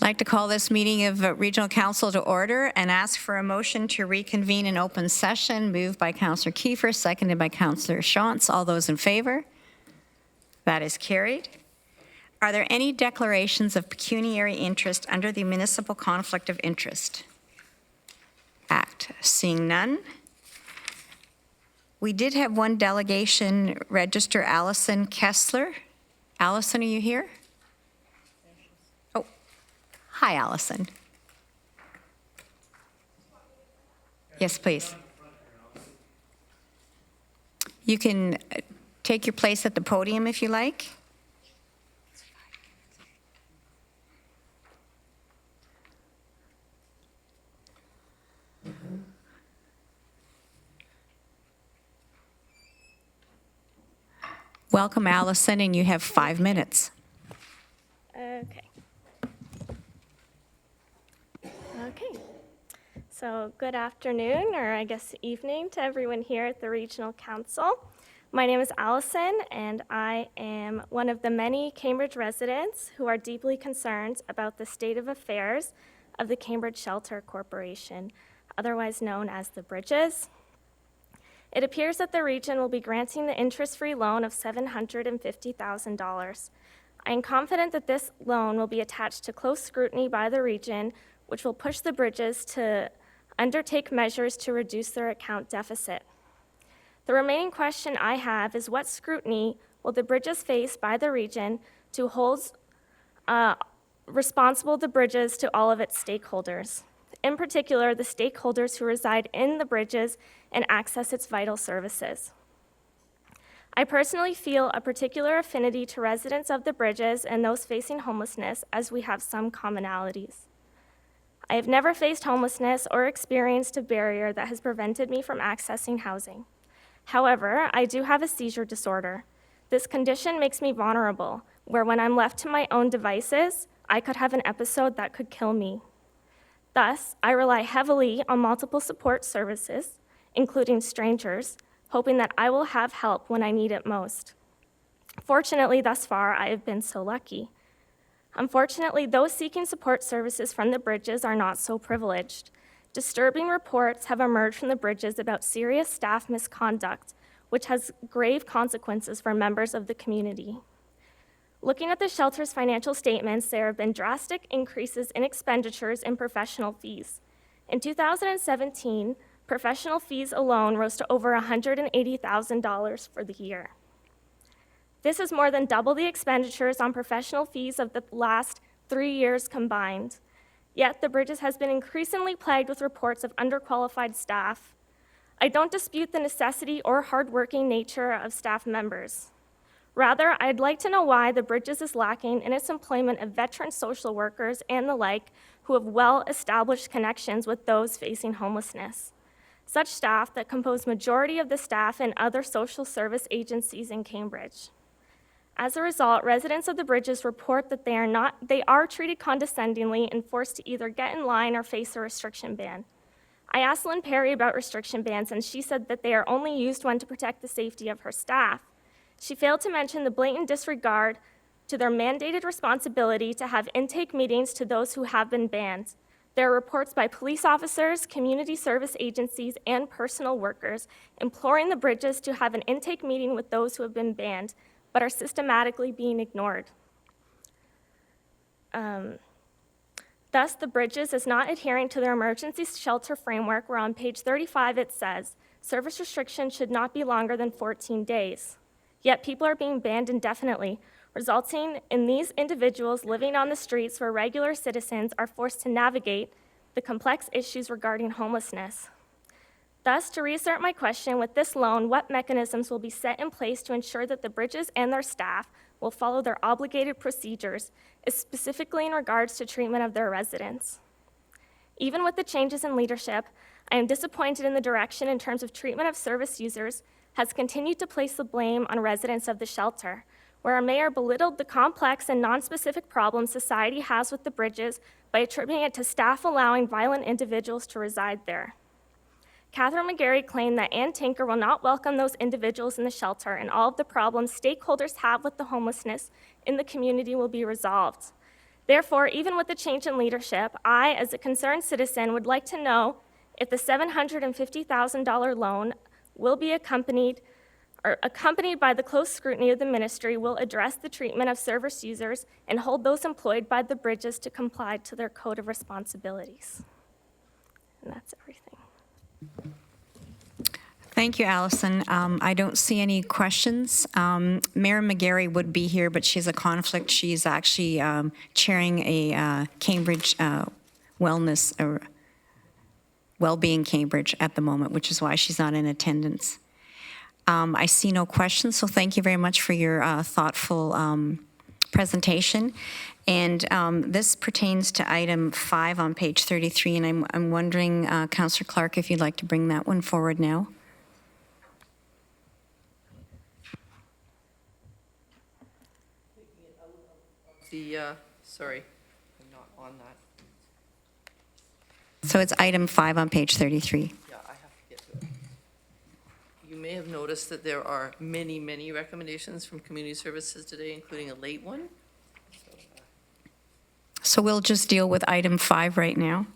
I'd like to call this meeting of Regional Council to order and ask for a motion to reconvene in open session, moved by Councillor Kiefer, seconded by Councillor Shantz. All those in favor? That is carried. Are there any declarations of pecuniary interest under the Municipal Conflict of Interest Act? Seeing none. We did have one delegation register, Alison Kessler. Alison, are you here? Oh, hi, Alison. Yes, please. You can take your place at the podium if you like. Welcome, Alison, and you have 5 minutes. Okay. So good afternoon, or I guess evening, to everyone here at the Regional Council. My name is Alison, and I am one of the many Cambridge residents who are deeply concerned about the state of affairs of the Cambridge Shelter Corporation, otherwise known as the Bridges. It appears that the region will be granting the interest-free loan of $750,000. I am confident that this loan will be attached to close scrutiny by the region, which will push the Bridges to undertake measures to reduce their account deficit. The remaining question I have is, what scrutiny will the Bridges face by the region to hold responsible the Bridges to all of its stakeholders? In particular, the stakeholders who reside in the Bridges and access its vital services. I personally feel a particular affinity to residents of the Bridges and those facing homelessness, as we have some commonalities. I have never faced homelessness or experienced a barrier that has prevented me from accessing housing. However, I do have a seizure disorder. This condition makes me vulnerable, where when I'm left to my own devices, I could have an episode that could kill me. Thus, I rely heavily on multiple support services, including strangers, hoping that I will have help when I need it most. Fortunately, thus far, I have been so lucky. Unfortunately, those seeking support services from the Bridges are not so privileged. Disturbing reports have emerged from the Bridges about serious staff misconduct, which has grave consequences for members of the community. Looking at the shelter's financial statements, there have been drastic increases in expenditures in professional fees. In 2017, professional fees alone rose to over $180,000 for the year. This is more than double the expenditures on professional fees of the last 3 years combined. Yet the Bridges has been increasingly plagued with reports of underqualified staff. I don't dispute the necessity or hardworking nature of staff members. Rather, I'd like to know why the Bridges is lacking in its employment of veteran social workers and the like who have well-established connections with those facing homelessness. Such staff that compose majority of the staff in other social service agencies in Cambridge. As a result, residents of the Bridges report that they are treated condescendingly and forced to either get in line or face a restriction ban. I asked Lynn Perry about restriction bans, and she said that they are only used when to protect the safety of her staff. She failed to mention the blatant disregard to their mandated responsibility to have intake meetings to those who have been banned. There are reports by police officers, community service agencies, and personal workers imploring the Bridges to have an intake meeting with those who have been banned, but are systematically being ignored. Thus, the Bridges is not adhering to their emergency shelter framework, where on page 35 it says, service restrictions should not be longer than 14 days. Yet people are being banned indefinitely, resulting in these individuals living on the streets where regular citizens are forced to navigate the complex issues regarding homelessness. Thus, to reassert my question, with this loan, what mechanisms will be set in place to ensure that the Bridges and their staff will follow their obligated procedures, specifically in regards to treatment of their residents? Even with the changes in leadership, I am disappointed in the direction in terms of treatment of service users has continued to place the blame on residents of the shelter, where our mayor belittled the complex and non-specific problems society has with the Bridges by attributing it to staff allowing violent individuals to reside there. Catherine McGarry claimed that Ann Tinker will not welcome those individuals in the shelter, and all of the problems stakeholders have with the homelessness in the community will be resolved. Therefore, even with the change in leadership, I, as a concerned citizen, would like to know if the $750,000 loan will be accompanied by the close scrutiny of the ministry, will address the treatment of service users and hold those employed by the bridges to comply to their code of responsibilities. And that's everything. Thank you, Alison. I don't see any questions. Mayor McGarry would be here, but she's a conflict. She's actually chairing a Cambridge Wellness or Wellbeing Cambridge at the moment, which is why she's not in attendance. I see no questions, so thank you very much for your thoughtful presentation. And this pertains to item 5 on page 33, and I'm wondering, Councillor Clark, if you'd like to bring that one forward now. Sorry, I'm not on that. So it's item 5 on page 33. Yeah, I have to get to it. You may have noticed that there are many, many recommendations from community services today, including a late one. So we'll just deal with item 5 right now.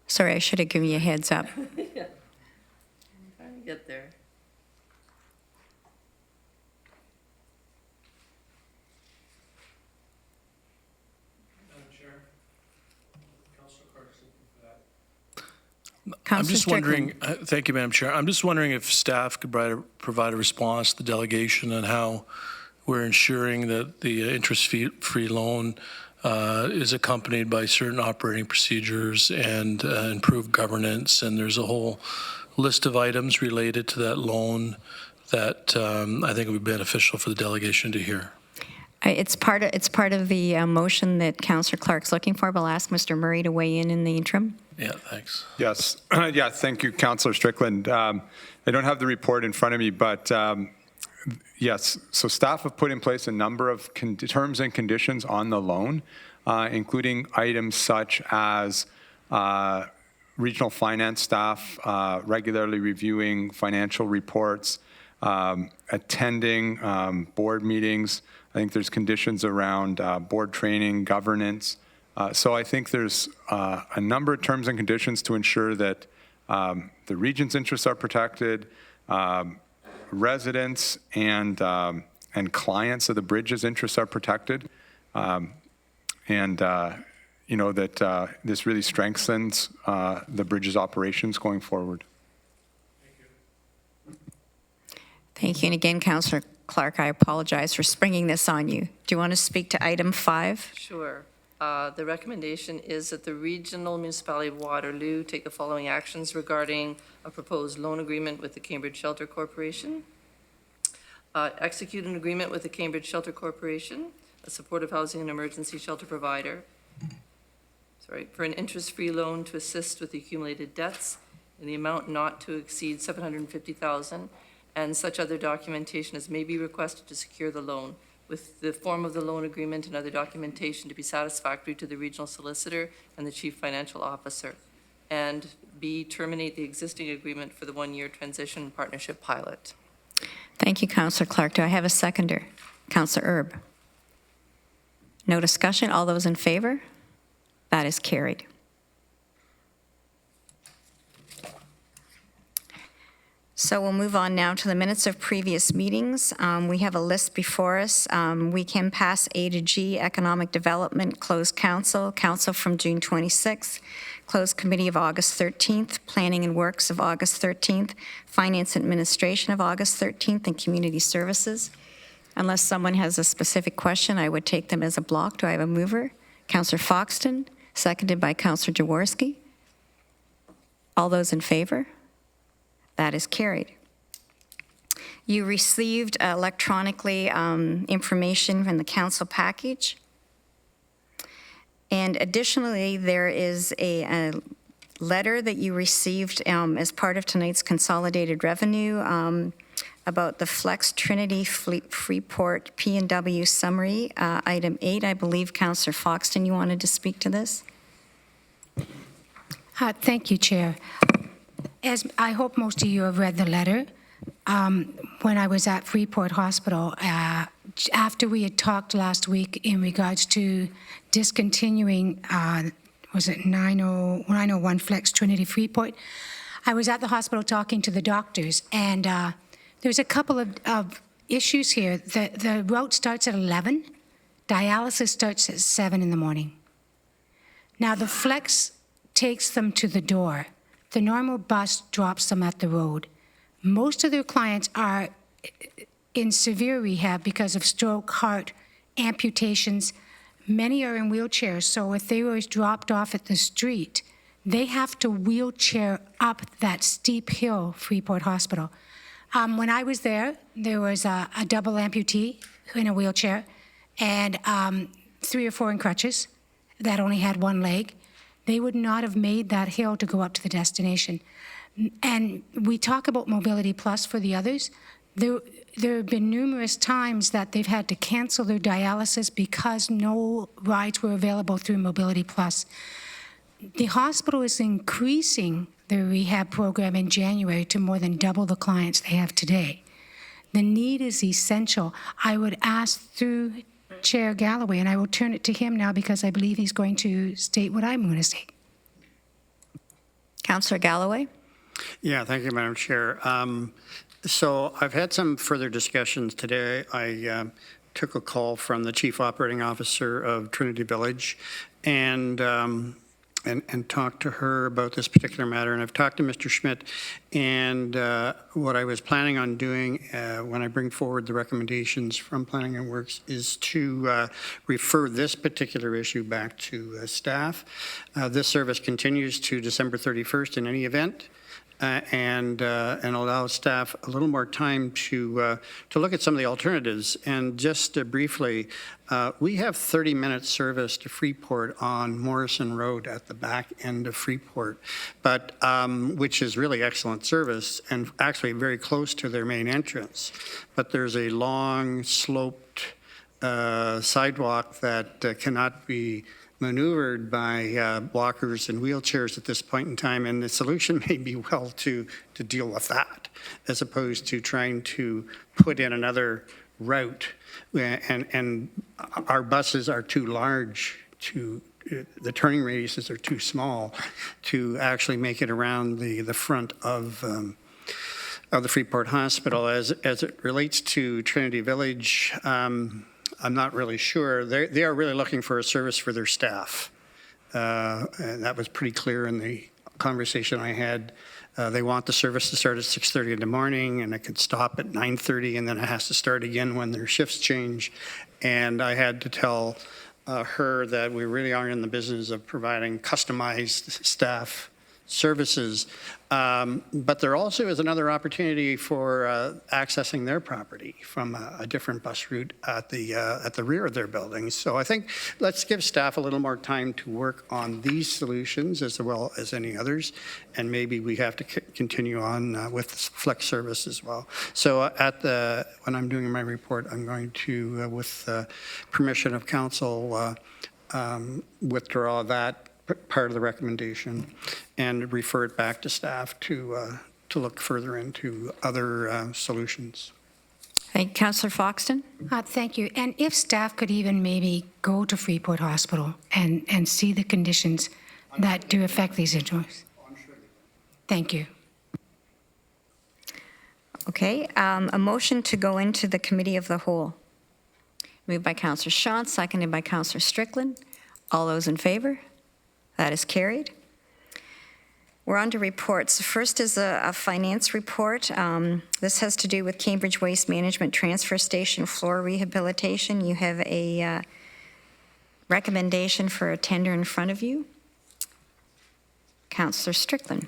Sorry, I should have given you a heads up. Yeah. I'm trying to get there. Madam Chair, Councillor Clark's looking for that. Councillor I'm just Strickland. wondering, thank you, Madam Chair. I'm just wondering if staff could provide a response to the delegation on how we're ensuring that the interest-free loan is accompanied by certain operating procedures and improved governance. And there's a whole list of items related to that loan that I think would be beneficial for the delegation to hear. It's part of the motion that Councillor Clark's looking for, but I'll ask Mr. Murray to weigh in the interim. Yeah, thanks. Yes. Yeah, thank you, Councillor Strickland. I don't have the report in front of me, but yes, so staff have put in place a number of terms and conditions on the loan, including items such as regional finance staff regularly reviewing financial reports, attending board meetings. I think there's conditions around board training, governance. So I think there's a number of terms and conditions to ensure that the region's interests are protected, residents and clients of the bridge's interests are protected, and you know that this really strengthens the bridge's operations going forward. Thank you. And again, Councillor Clark, I apologize for springing this on you. Do you want to speak to item 5? Sure. The recommendation is that the Regional Municipality of Waterloo take the following actions regarding a proposed loan agreement with the Cambridge Shelter Corporation. Execute an agreement with the Cambridge Shelter Corporation, a supportive housing and emergency shelter provider, for an interest-free loan to assist with the accumulated debts in the amount not to exceed $750,000, and such other documentation as may be requested to secure the loan, with the form of the loan agreement and other documentation to be satisfactory to the regional solicitor and the chief financial officer. And B, terminate the existing agreement for the 1-year transition partnership pilot. Thank you, Councillor Clark. Do I have a seconder? Councillor Erb. No discussion. All those in favor? That is carried. So we'll move on now to the minutes of previous meetings. We have a list before us. We can pass A to G, Economic Development, Closed Council, Council from June 26th, Closed Committee of August 13th, Planning and Works of August 13th, Finance and Administration of August 13th, and Community Services. Unless someone has a specific question, I would take them as a block. Do I have a mover? Councillor Foxton, seconded by Councillor Jaworsky. All those in favor? That is carried. You received electronically information from the council package. And additionally, there is a letter that you received as part of tonight's consolidated revenue about the Flex Trinity Freeport P&W summary, item 8. I believe, Councillor Foxton, you wanted to speak to this? Thank you, Chair. As I hope most of you have read the letter, when I was at Freeport Hospital, after we had talked last week in regards to discontinuing, was it 901 Flex Trinity Freeport, I was at the hospital talking to the doctors, and there's a couple of issues here. The route starts at 11. Dialysis starts at 7 in the morning. Now, the Flex takes them to the door. The normal bus drops them at the road. Most of their clients are in severe rehab because of stroke, heart, amputations. Many are in wheelchairs, so if they were dropped off at the street, they have to wheelchair up that steep hill, Freeport Hospital. When I was there, there was a double amputee in a wheelchair and 3 or 4 in crutches that only had one leg. They would not have made that hill to go up to the destination. And we talk about Mobility Plus for the others. There have been numerous times that they've had to cancel their dialysis because no rides were available through Mobility Plus. The hospital is increasing their rehab program in January to more than double the clients they have today. The need is essential. I would ask through Chair Galloway, and I will turn it to him now because I believe he's going to state what I'm going to say. Councillor Galloway? Yeah, thank you, Madam Chair. So I've had some further discussions today. I took a call from the Chief Operating Officer of Trinity Village and talked to her about this particular matter. And I've talked to Mr. Schmidt, and what I was planning on doing when I bring forward the recommendations from Planning and Works is to refer this particular issue back to staff. This service continues to December 31st in any event. And allow staff a little more time to look at some of the alternatives. And just briefly, we have 30-minute service to Freeport on Morrison Road at the back end of Freeport, but which is really excellent service and actually very close to their main entrance. But there's a long sloped sidewalk that cannot be maneuvered by walkers and wheelchairs at this point in time, and the solution may be well to deal with that, as opposed to trying to put in another route. And our buses are too large to, the turning radiuses are too small to actually make it around the front of the Freeport Hospital. As it relates to Trinity Village, I'm not really sure. They are really looking for a service for their staff. And that was pretty clear in the conversation I had. They want the service to start at 6:30 in the morning, and it could stop at 9:30, and then it has to start again when their shifts change. And I had to tell her that we really aren't in the business of providing customized staff services. But there also is another opportunity for accessing their property from a different bus route at the rear of their buildings. So I think let's give staff a little more time to work on these solutions as well as any others, and maybe we have to continue on with flex service as well. So when I'm doing my report, I'm going to, with permission of council, withdraw that part of the recommendation and refer it back to staff to look further into other solutions. Thank you. Councillor Foxton? Thank you. And if staff could even maybe go to Freeport Hospital and see the conditions that do affect these injuries. Thank you. Okay, a motion to go into the Committee of the Whole. Moved by Councillor Shantz, seconded by Councillor Strickland. All those in favor? That is carried. We're on to reports. First is a finance report. This has to do with Cambridge Waste Management Transfer Station floor rehabilitation. You have a recommendation for a tender in front of you. Councillor Strickland.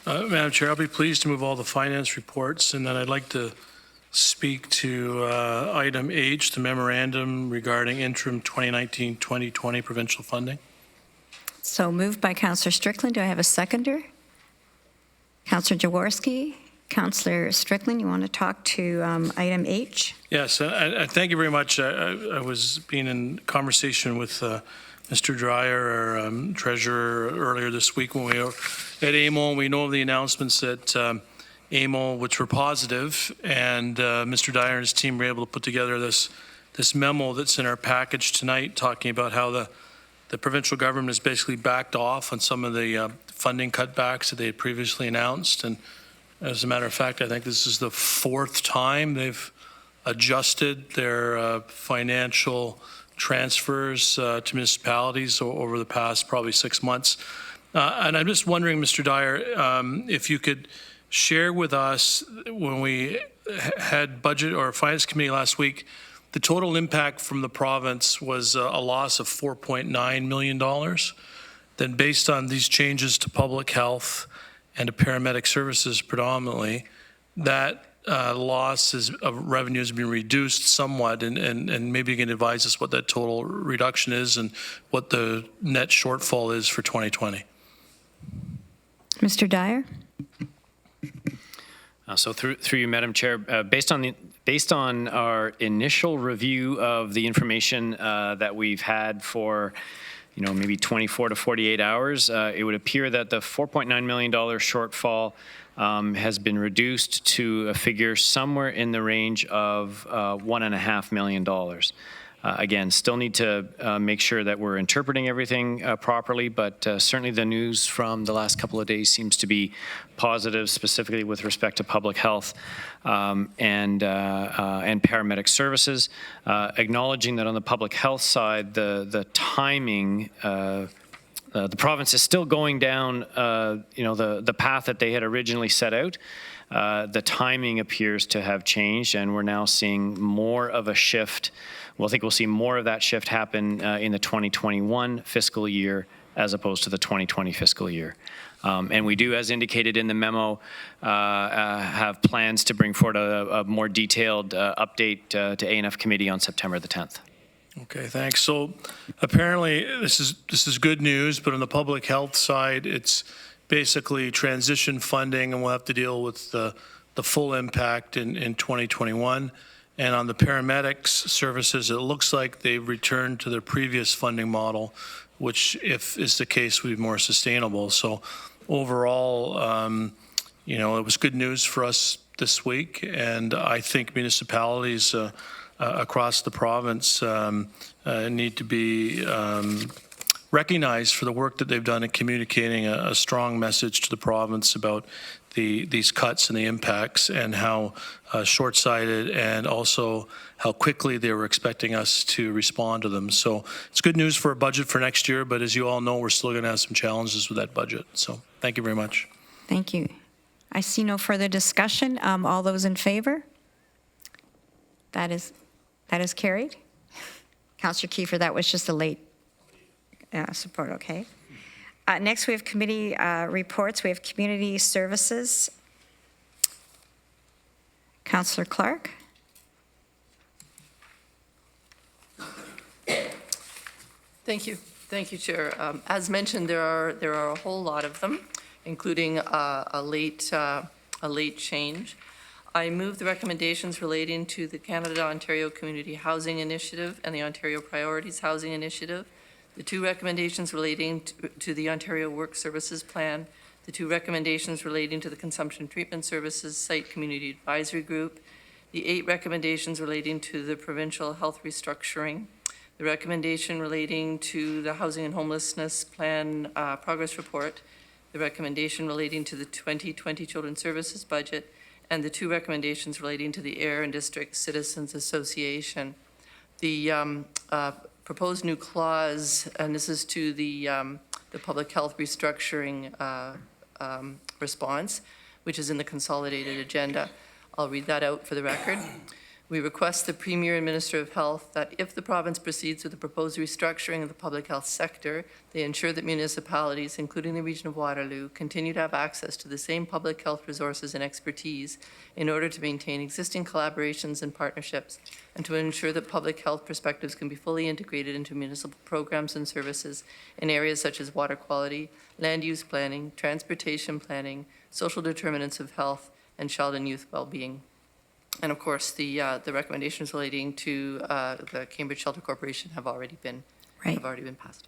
Madam Chair, I'll be pleased to move all the finance reports, and then I'd like to speak to item H, the memorandum regarding interim 2019-2020 provincial funding. So moved by Councillor Strickland. Do I have a seconder? Councillor Jaworsky. Councillor Strickland, you want to talk to item H? Yes, I thank you very much. I was being in conversation with Mr. Dreyer, our treasurer, earlier this week when we were at AMO. We know of the announcements at AMO, which were positive, and Mr. Dyer and his team were able to put together this memo that's in our package tonight, talking about how the provincial government has basically backed off on some of the funding cutbacks that they had previously announced. And as a matter of fact, I think this is the 4th time they've adjusted their financial transfers to municipalities over the past probably 6 months. And I'm just wondering, Mr. Dyer, if you could share with us, when we had budget or finance committee last week, the total impact from the province was a loss of $4.9 million. Then based on these changes to public health and to paramedic services predominantly, that losses of revenue has been reduced somewhat, and maybe you can advise us what that total reduction is and what the net shortfall is for 2020. Mr. Dyer? So through you, Madam Chair, based on our initial review of the information that we've had for, maybe 24 to 48 hours, it would appear that the $4.9 million shortfall has been reduced to a figure somewhere in the range of $1.5 million. Again, still need to make sure that we're interpreting everything properly, but certainly the news from the last couple of days seems to be positive, specifically with respect to public health and paramedic services. Acknowledging that on the public health side, the timing, the province is still going down, the path that they had originally set out. The timing appears to have changed, and we're now seeing more of a shift. Well, I think we'll see more of that shift happen in the 2021 fiscal year as opposed to the 2020 fiscal year. And we do, as indicated in the memo, have plans to bring forward a more detailed update to ANF committee on September the 10th. Okay, thanks. So apparently this is good news, but on the public health side, it's basically transition funding, and we'll have to deal with the full impact in 2021. And on the paramedics services, it looks like they've returned to their previous funding model, which, if is the case, would be more sustainable. So overall, it was good news for us this week, and I think municipalities across the province need to be recognized for the work that they've done in communicating a strong message to the province about these cuts and the impacts, and how short-sighted and also how quickly they were expecting us to respond to them. So it's good news for a budget for next year, but as you all know, we're still going to have some challenges with that budget. So thank you very much. Thank you. I see no further discussion. All those in favor? That is carried. Councillor Kiefer, that was just a late support, okay. Next, we have committee reports. We have community services. Councillor Clark. Thank you, Chair. As mentioned, there are a whole lot of them, including a late change. I move the recommendations relating to the Canada-Ontario Community Housing Initiative and the Ontario Priorities Housing Initiative, the 2 recommendations relating to the Ontario Work Services Plan, the 2 recommendations relating to the Consumption Treatment Services Site Community Advisory Group, the 8 recommendations relating to the Provincial Health Restructuring, the recommendation relating to the Housing and Homelessness Plan Progress Report, the recommendation relating to the 2020 Children's Services Budget, and the 2 recommendations relating to the Air and District Citizens Association. The proposed new clause, and this is to the public health restructuring response, which is in the consolidated agenda. I'll read that out for the record. We request the Premier and Minister of Health that if the province proceeds with the proposed restructuring of the public health sector, they ensure that municipalities, including the region of Waterloo, continue to have access to the same public health resources and expertise in order to maintain existing collaborations and partnerships, and to ensure that public health perspectives can be fully integrated into municipal programs and services in areas such as water quality, land use planning, transportation planning, social determinants of health, and child and youth well-being. And of course, the recommendations relating to the Cambridge Shelter Corporation have already been passed.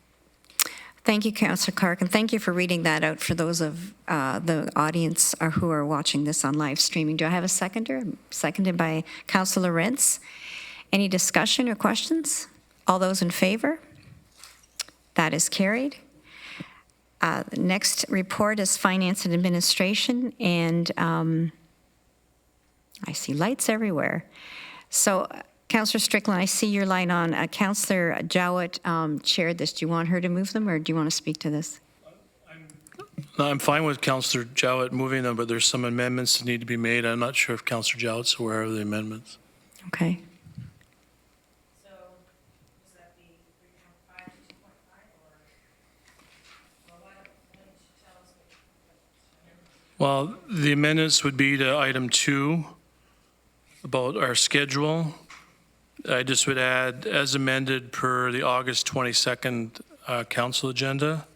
Thank you, Councillor Clark, and thank you for reading that out for those of the audience who are watching this on live streaming. Do I have a seconder? Seconded by Councillor Rentz. Any discussion or questions? All those in favor? That is carried. The next report is Finance and Administration, and I see lights everywhere. So, Councillor Strickland, I see your light on. Councillor Jowett chaired this. Do you want her to move them, or do you want to speak to this? No, I'm fine with Councillor Jowett moving them, but there's some amendments that need to be made. I'm not sure if Councillor Jowett's aware of the amendments. Okay. So, does that be 3.5 to 2.5, or why don't you tell us what? Well, the amendments would be to item 2 about our schedule. I just would add, as amended per the August 22nd council agenda.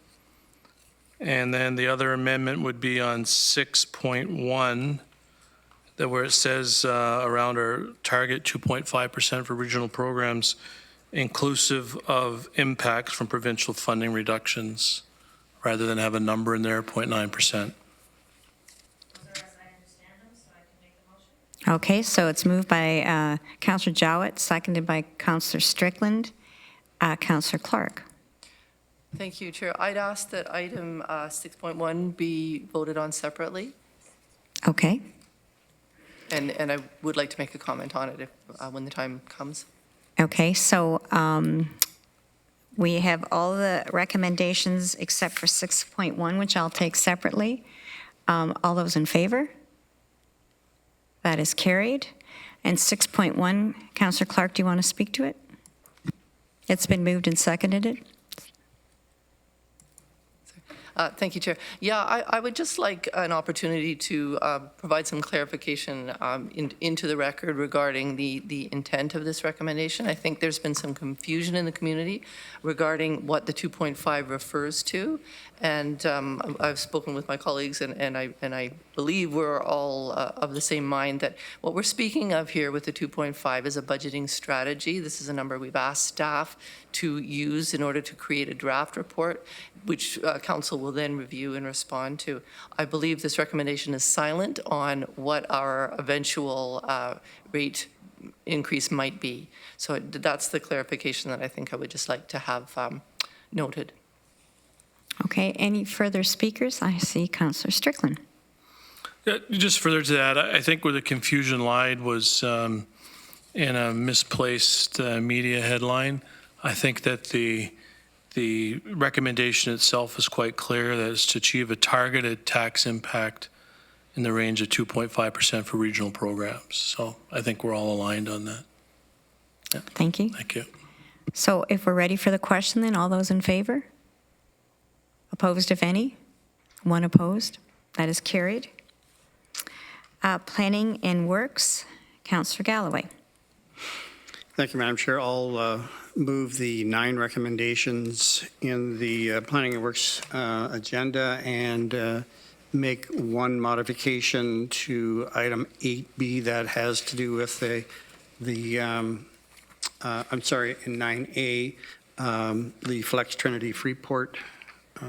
And then the other amendment would be on 6.1, that where it says around our target 2.5% for regional programs, inclusive of impacts from provincial funding reductions, rather than have a number in there, 0.9%. Okay, so it's moved by Councillor Jowett, seconded by Councillor Strickland. Councillor Clark. Thank you, Chair. I'd ask that item 6.1 be voted on separately, Okay. and I would like to make a comment on it if, when the time comes. Okay, so we have all the recommendations except for 6.1, which I'll take separately. All those in favor? That is carried. And 6.1, Councillor Clark, do you want to speak to it? It's been moved and seconded it. Thank you, Chair. Yeah, I would just like an opportunity to provide some clarification into the record regarding the intent of this recommendation. I think there's been some confusion in the community regarding what the 2.5 refers to. And I've spoken with my colleagues, and I believe we're all of the same mind that what we're speaking of here with the 2.5 is a budgeting strategy. This is a number we've asked staff to use in order to create a draft report, which council will then review and respond to. I believe this recommendation is silent on what our eventual rate increase might be. So that's the clarification that I think I would just like to have noted. Okay, any further speakers? I see Councillor Strickland. Yeah, just further to that, I think where the confusion lied was in a misplaced media headline. I think that the recommendation itself is quite clear, that it's to achieve a targeted tax impact in the range of 2.5% for regional programs. So I think we're all aligned on that. Yeah. Thank you. Thank you. So if we're ready for the question, then all those in favor? Opposed, if any? One opposed. That is carried. Planning and Works, Councillor Galloway. Thank you, Madam Chair. I'll move the 9 recommendations in the Planning and Works agenda and make one modification to item 8B that has to do with in 9A, the Flex Trinity Freeport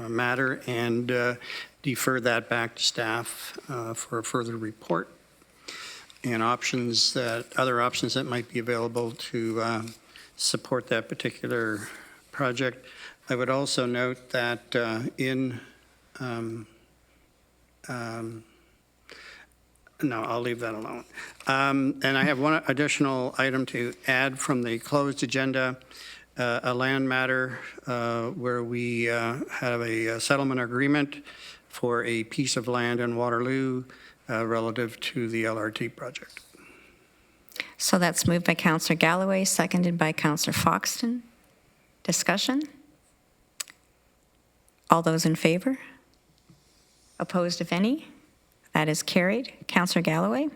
matter, and defer that back to staff for a further report, and other options that might be available to support that particular project. I would also note that no, I'll leave that alone. And I have one additional item to add from the closed agenda, a land matter where we have a settlement agreement for a piece of land in Waterloo relative to the LRT project. So that's moved by Councillor Galloway, seconded by Councillor Foxton. Discussion? All those in favor? Opposed, if any? That is carried. Councillor Galloway?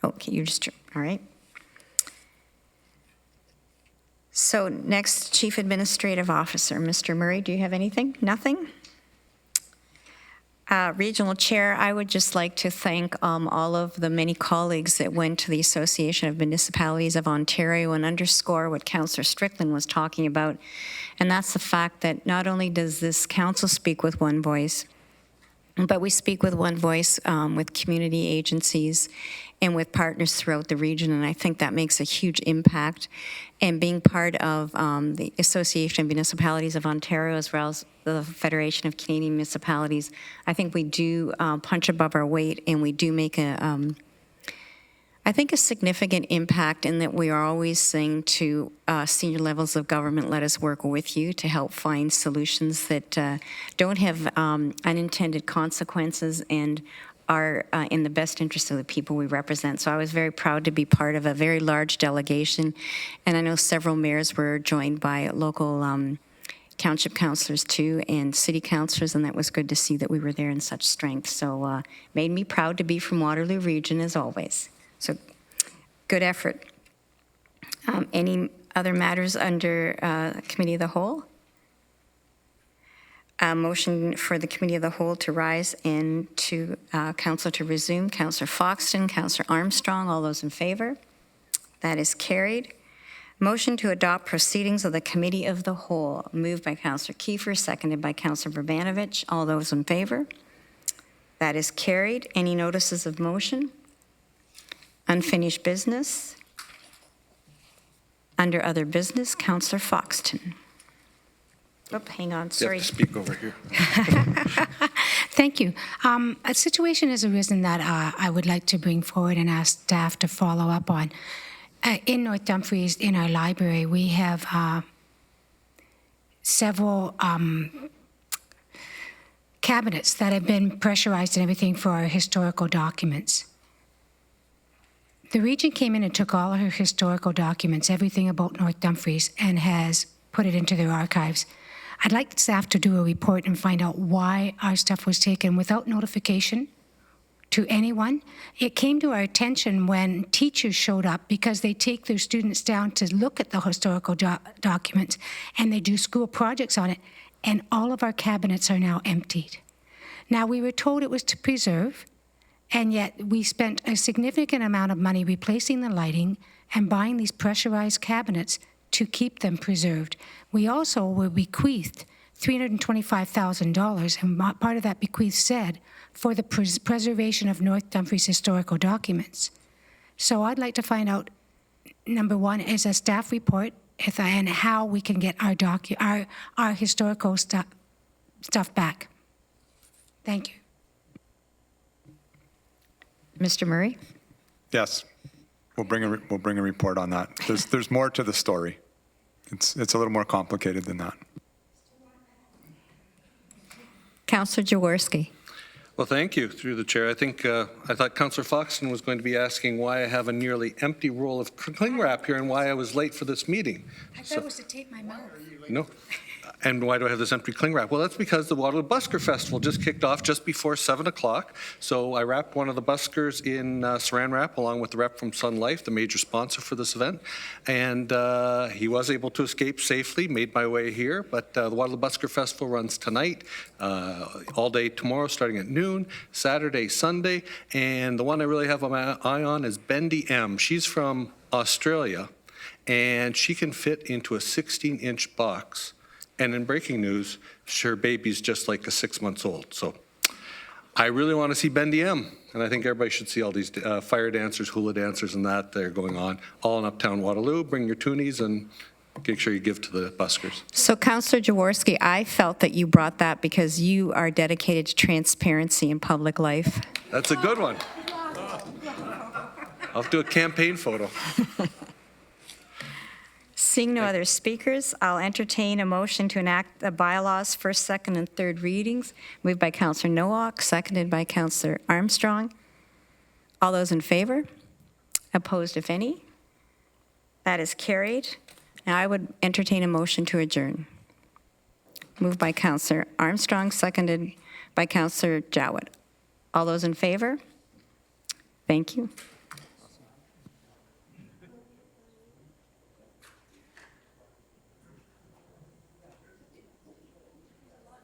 Okay, you just, all right. So next, Chief Administrative Officer, Mr. Murray, do you have anything? Nothing? Regional Chair, I would just like to thank all of the many colleagues that went to the Association of Municipalities of Ontario and underscore what Councillor Strickland was talking about, and that's the fact that not only does this council speak with one voice, but we speak with one voice with community agencies and with partners throughout the region, and I think that makes a huge impact. And being part of the Association of Municipalities of Ontario, as well as the Federation of Canadian Municipalities, I think we do punch above our weight, and we do make I think a significant impact in that we are always saying to senior levels of government, let us work with you to help find solutions that don't have unintended consequences and are in the best interest of the people we represent. So I was very proud to be part of a very large delegation, and I know several mayors were joined by local township councillors too, and city councillors, and that was good to see that we were there in such strength. So made me proud to be from Waterloo Region as always. So good effort. Any other matters under Committee of the Whole? A motion for the Committee of the Whole to rise and to Council to resume. Councillor Foxton, Councillor Armstrong, all those in favor? That is carried. Motion to adopt Proceedings of the Committee of the Whole. Moved by Councillor Kiefer, seconded by Councillor Verbanovich. All those in favor? That is carried. Any notices of motion? Unfinished business. Under other business, Councillor Foxton. Oh, hang on, sorry. You have to speak over here. Thank you. A situation has arisen that I would like to bring forward and ask staff to follow up on. In North Dumfries, in our library, we have several cabinets that have been pressurized and everything for our historical documents. The region came in and took all of her historical documents, everything about North Dumfries, and has put it into their archives. I'd like staff to do a report and find out why our stuff was taken without notification to anyone. It came to our attention when teachers showed up because they take their students down to look at the historical documents and they do school projects on it, and all of our cabinets are now emptied. Now, we were told it was to preserve, and yet we spent a significant amount of money replacing the lighting and buying these pressurized cabinets to keep them preserved. We also were bequeathed $325,000, and part of that bequeath said, for the preservation of North Dumfries historical documents. So I'd like to find out, number one, is a staff report and how we can get our historical stuff back. Thank you. Mr. Murray? Yes, we'll bring a report on that. There's more to the story. It's a little more complicated than that. Councillor Jaworsky. Well, thank you, through the chair. I thought Councillor Foxton was going to be asking why I have a nearly empty roll of cling wrap here and why I was late for this meeting. I thought it was to tape my mouth. No. And why do I have this empty cling wrap? Well, that's because the Waterloo Busker Festival just kicked off just before 7 o'clock. So I wrapped one of the buskers in saran wrap along with the rep from Sun Life, the major sponsor for this event. And he was able to escape safely, made my way here. But the Waterloo Busker Festival runs tonight, all day tomorrow starting at noon, Saturday, Sunday. And the one I really have my eye on is Bendy M. She's from Australia, and she can fit into a 16-inch box. And in breaking news, her baby's just like 6 months old. So I really want to see Bendy M. And I think everybody should see all these fire dancers, hula dancers, and that are going on all in Uptown Waterloo. Bring your toonies and make sure you give to the buskers. So, Councillor Jaworsky, I felt that you brought that because you are dedicated to transparency in public life. That's a good one. I'll do a campaign photo. Seeing no other speakers, I'll entertain a motion to enact the bylaws first, second, and third readings. Moved by Councillor Nowak, seconded by Councillor Armstrong. All those in favor? Opposed, if any? That is carried. Now I would entertain a motion to adjourn. Moved by Councillor Armstrong, seconded by Councillor Jowett. All those in favor? Thank you.